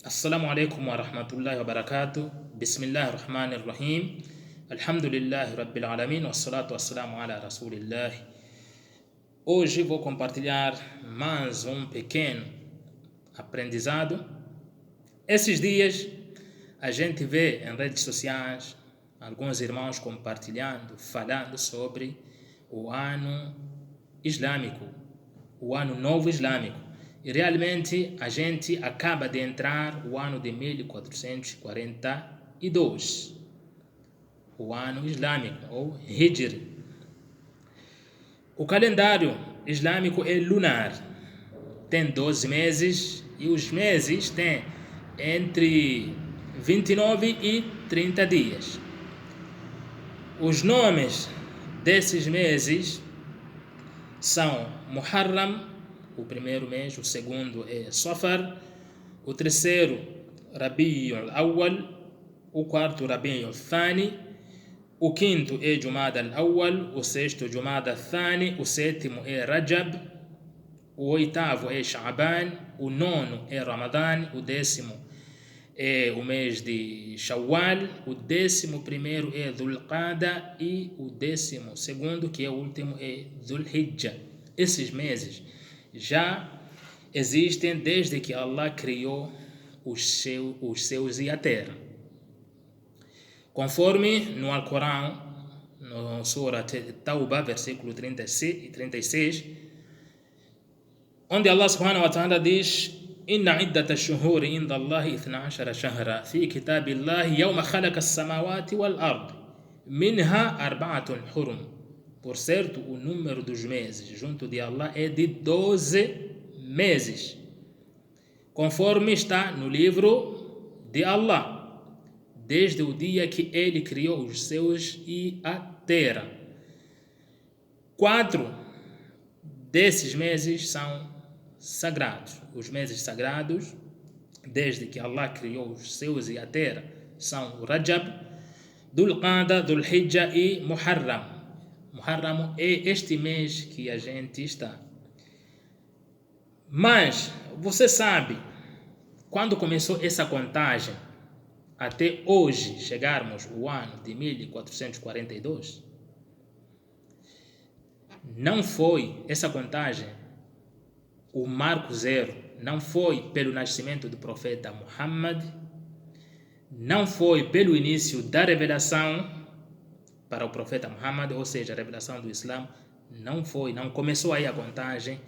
Assalamu alaikum wa rahmatullahi wa barakatuh. Bismillahir Rahmanir Rahim. Alhamdulillahi Rabbil Alamin. Wassalatu wassalamu ala Rasulillah. Hoje vou compartilhar mais um pequeno aprendizado. Esses dias a gente vê em redes sociais alguns irmãos compartilhando, falando sobre o ano islâmico, o ano novo islâmico. E realmente a gente acaba de entrar o ano de 1442, o ano islâmico, ou Hijr. O calendário islâmico é lunar, tem 12 meses e os meses têm entre 29 e 30 dias. Os nomes desses meses são Muharram, o primeiro mês, o segundo é Safar, o terceiro Rabiul Awwal, o quarto Rabiul Thani, o quinto é Jumada al-Awwal, o sexto Jumada al-Thani, o sétimo é Rajab, o oitavo é Sha'ban, o nono é Ramadan, o décimo é o mês de Shawwal, o 11º é Dhul-Qa'da e o 12º, que é o último, é Dhul-Hijjah. Esses meses já existem desde que Allah criou os céus e a terra. Conforme no Alcorão, no Surah Tawbah, versículo 36, onde Allah subhanahu wa ta'ala diz: Inna iddata ash-shuhuri inda Allahi 12 shahra fi kitabillahi yawma khalaqa as-samawati wal ard minha arba'atun hurum. Por certo, o número dos meses junto de Allah é de 12 meses, conforme está no livro de Allah, desde o dia que ele criou os céus e a terra. 4 desses meses são sagrados. Os meses sagrados, desde que Allah criou os céus e a terra, são o Rajab, Dhul-Qa'da, Dhul-Hijjah e Muharram. Muharram é este mês que a gente está. Mas você sabe quando começou essa contagem até hoje chegarmos ao ano de 1442? Não foi essa contagem o marco zero, não foi pelo nascimento do profeta Muhammad, não foi pelo início da revelação para o profeta Muhammad, ou seja, a revelação do Islã. Não começou aí a contagem,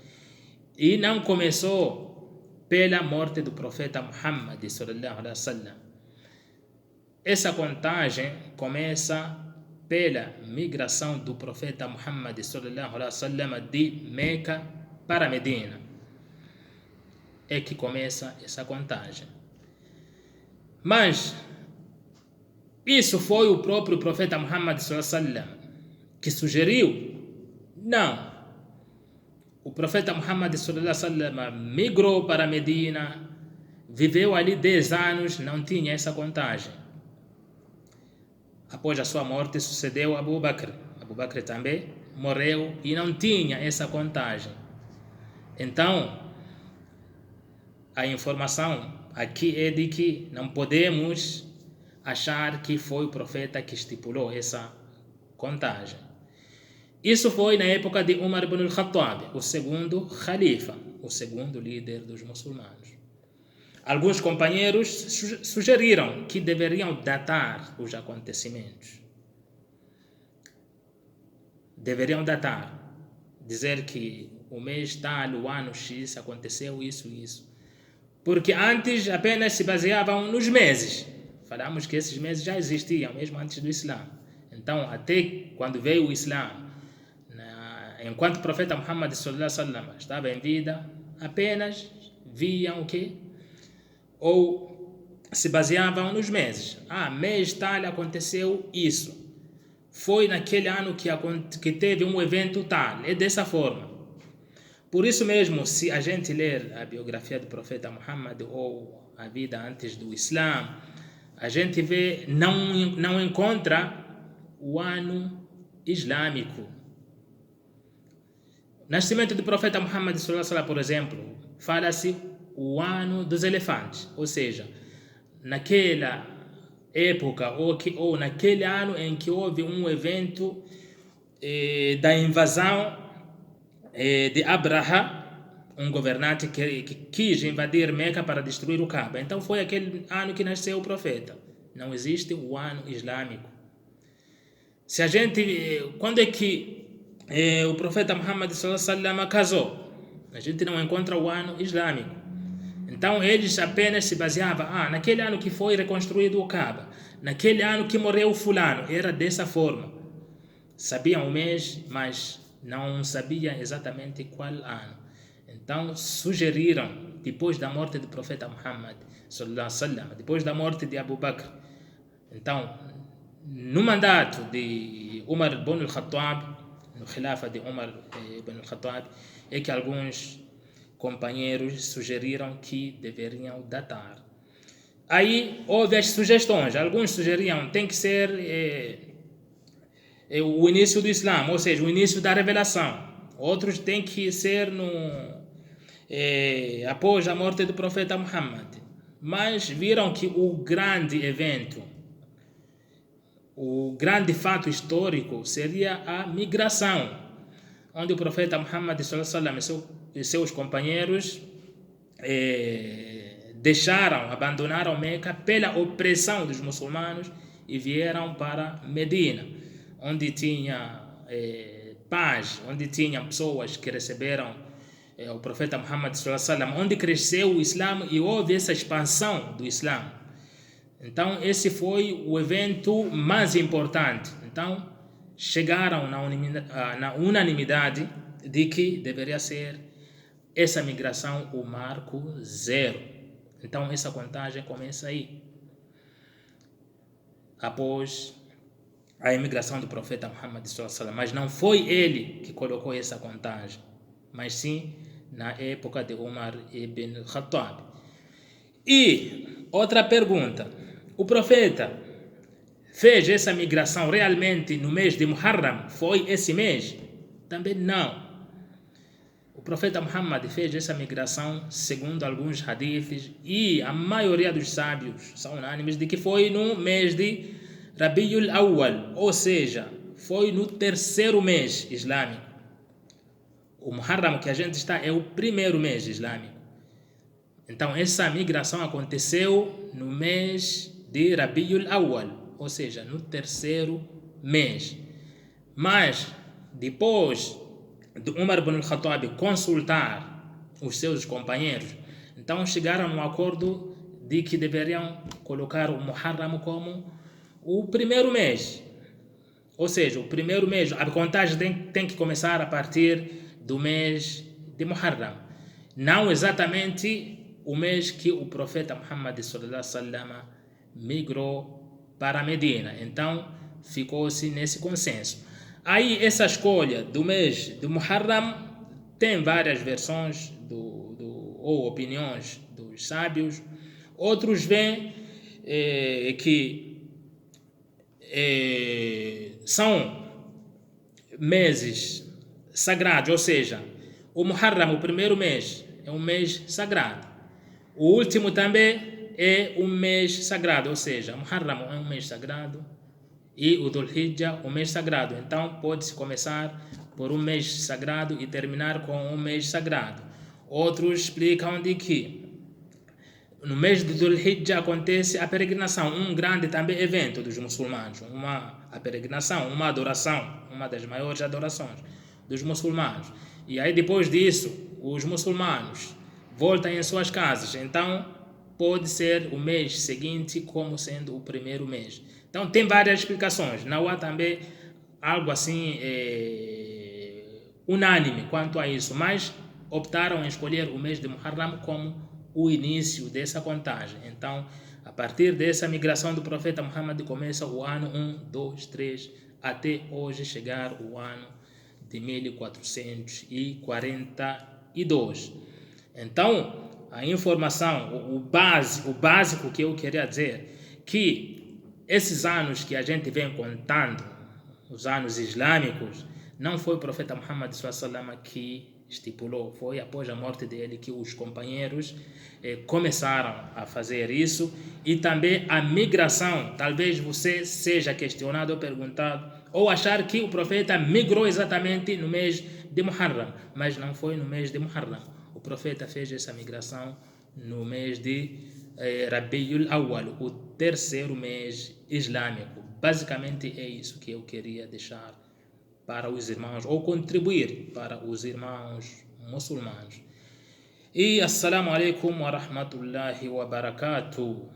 e não começou pela morte do profeta Muhammad sallallahu alaihi wasallam. Essa contagem começa pela migração do profeta Muhammad sallallahu alaihi wasallam de Meca para Medina. É que começa essa contagem. Mas isso foi o próprio profeta Muhammad sallallahu alaihi wasallam que sugeriu? Não. O profeta Muhammad sallallahu alaihi wasallam migrou para Medina, viveu ali 10 anos, não tinha essa contagem. Após a sua morte sucedeu Abu Bakr. Abu Bakr também morreu e não tinha essa contagem. Então, a informação aqui é de que não podemos achar que foi o profeta que estipulou essa contagem. Isso foi na época de Umar ibn al-Khattab, o segundo Khalifa, o segundo líder dos muçulmanos. Alguns companheiros sugeriram que deveriam datar os acontecimentos. Deveriam datar, dizer que o mês tal, o ano X, aconteceu isso. Porque antes apenas se baseavam nos meses. Falamos que esses meses já existiam, mesmo antes do Islã. Então, até quando veio o Islã, enquanto o profeta Muhammad sallallahu alaihi wasallam estava em vida, apenas viam o quê? Ou se baseavam nos meses. Mês tal aconteceu isso. Foi naquele ano que teve um evento tal. É dessa forma. Por isso mesmo, se a gente ler a biografia do profeta Muhammad ou a vida antes do Islã, a gente vê, não encontra o ano islâmico. Nascimento do profeta Muhammad sallallahu alaihi wasallam, por exemplo, fala-se o ano dos elefantes, ou seja, naquela época ou naquele ano em que houve um evento da invasão de Abraha, um governante que quis invadir Meca para destruir o Kaaba. Então foi aquele ano que nasceu o profeta. Não existe o ano islâmico. Se a gente, quando é que o profeta Muhammad sallallahu alaihi wasallam casou? A gente não encontra o ano islâmico. Então eles apenas se baseavam, naquele ano que foi reconstruído o Kaaba, naquele ano que morreu o fulano, era dessa forma. Sabiam o mês, mas não sabiam exatamente qual ano. Então sugeriram, depois da morte do profeta Muhammad sallallahu alaihi wasallam, depois da morte de Abu Bakr, então no mandato de Umar ibn al-Khattab, no khilafa de Umar ibn al-Khattab, é que alguns companheiros sugeriram que deveriam datar. Aí houve as sugestões. Alguns sugeriam tem que ser o início do Islã, ou seja, o início da revelação. Outros tem que ser após a morte do profeta Muhammad. Mas viram que o grande evento, o grande fato histórico seria a migração, onde o profeta Muhammad sallallahu alaihi wasallam e seus companheiros abandonaram Meca pela opressão dos muçulmanos e vieram para Medina, onde tinha paz, onde tinha pessoas que receberam o profeta Muhammad sallallahu alaihi wasallam, onde cresceu o Islã e houve essa expansão do Islã. Então esse foi o evento mais importante. Então chegaram na unanimidade de que deveria ser essa migração o marco zero. Então essa contagem começa aí, após a imigração do profeta Muhammad sallallahu alaihi wasallam. Mas não foi ele que colocou essa contagem, mas sim na época de Umar ibn Khattab. E outra pergunta, o profeta fez essa migração realmente no mês de Muharram? Foi esse mês? Também não. O profeta Muhammad fez essa migração segundo alguns hadiths, e a maioria dos sábios são unânimes de que foi no mês de Rabiul Awwal, ou seja, foi no terceiro mês islâmico. O Muharram que a gente está é o primeiro mês islâmico. Então essa migração aconteceu no mês de Rabiul Awwal, ou seja, no terceiro mês. Mas depois de Umar ibn al-Khattab consultar os seus companheiros, então chegaram no acordo de que deveriam colocar o Muharram como o primeiro mês. Ou seja, o primeiro mês, a contagem tem que começar a partir do mês de Muharram. Não exatamente o mês que o profeta Muhammad sallallahu alaihi wasallam migrou para Medina. Então ficou-se nesse consenso. Aí essa escolha do mês de Muharram tem várias versões ou opiniões dos sábios. Outros veem que são meses sagrados, ou seja, o Muharram, o primeiro mês, é um mês sagrado. O último também é um mês sagrado, ou seja, o Muharram é um mês sagrado e o Dhul Hijjah um mês sagrado. Então pode-se começar por um mês sagrado e terminar com um mês sagrado. Outros explicam de que no mês de Dhul Hijjah acontece a peregrinação, um grande também evento dos muçulmanos, a peregrinação, uma adoração, uma das maiores adorações dos muçulmanos. E aí depois disso, os muçulmanos voltam em suas casas. Então pode ser o mês seguinte como sendo o primeiro mês. Então tem várias explicações. Não há também algo assim unânime quanto a isso, mas optaram em escolher o mês de Muharram como o início dessa contagem. Então, a partir dessa migração do profeta Muhammad começa o ano 1, 2, 3, até hoje chegar o ano de 1442. Então, a informação, o básico que eu queria dizer, que esses anos que a gente vem contando, os anos islâmicos, não foi o profeta Muhammad sallallahu alaihi wasallam que estipulou. Foi após a morte dele que os companheiros começaram a fazer isso. E também a migração. Talvez você seja questionado ou perguntado, ou achar que o profeta migrou exatamente no mês de Muharram, mas não foi no mês de Muharram. O profeta fez essa migração no mês de Rabiul Awwal, o terceiro mês islâmico. Basicamente é isso que eu queria deixar para os irmãos, ou contribuir para os irmãos muçulmanos. E assalamu alaikum wa rahmatullahi wa barakatuh.